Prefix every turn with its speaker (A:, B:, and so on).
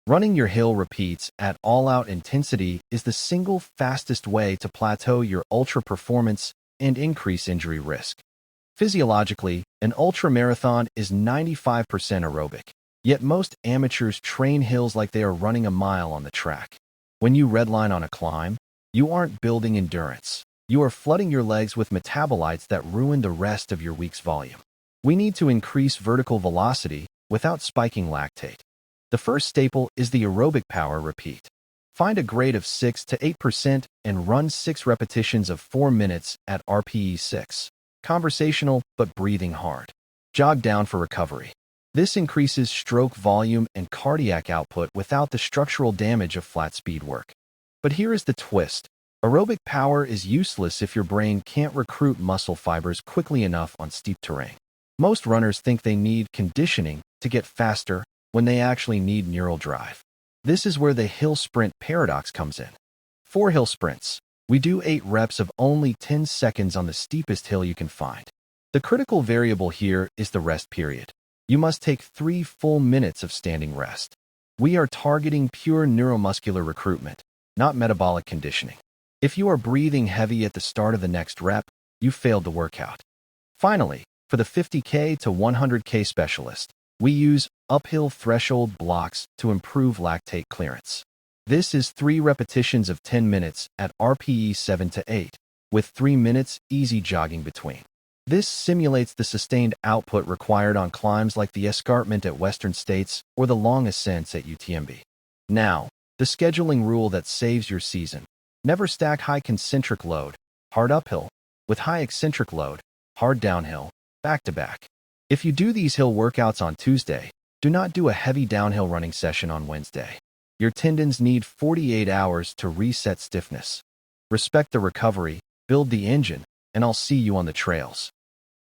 A: Running your hill repeats at all-out intensity is the single fastest way to plateau your ultra performance and increase injury risk. Physiologically, an ultra-marathon is 95% aerobic, yet most amateurs train hills like they are running a mile on the track. When you redline on a climb, you aren't building endurance. You are flooding your legs with metabolites that ruin the rest of your week's volume. We need to increase vertical velocity without spiking lactate. The first staple is the aerobic power repeat. Find a grade of 6 to 8% and run 6 repetitions of 4 minutes at RPE 6. Conversational, but breathing hard. Jog down for recovery. This increases stroke volume and cardiac output without the structural damage of flat speed work. But here is the twist. Aerobic power is useless if your brain can't recruit muscle fibers quickly enough on steep terrain. Most runners think they need conditioning to get faster when they actually need neural drive. This is where the hill sprint paradox comes in. 4 hill sprints. We do 8 reps of only 10 seconds on the steepest hill you can find. The critical variable here is the rest period. You must take 3 full minutes of standing rest. We are targeting pure neuromuscular recruitment, not metabolic conditioning. If you are breathing heavy at the start of the next rep, you failed the workout. Finally, for the 50K to 100K specialist, we use uphill threshold blocks to improve lactate clearance. This is 3 repetitions of 10 minutes at RPE 7 to 8, with 3 minutes easy jogging between. This simulates the sustained output required on climbs like the escarpment at Western States or the long ascents at UTMB. Now, the scheduling rule that saves your season. Never stack high concentric load, hard uphill, with high eccentric load, hard downhill, back-to-back. If you do these hill workouts on Tuesday, do not do a heavy downhill running session on Wednesday. Your tendons need 48 hours to reset stiffness. Respect the recovery, build the engine, and I'll see you on the trails.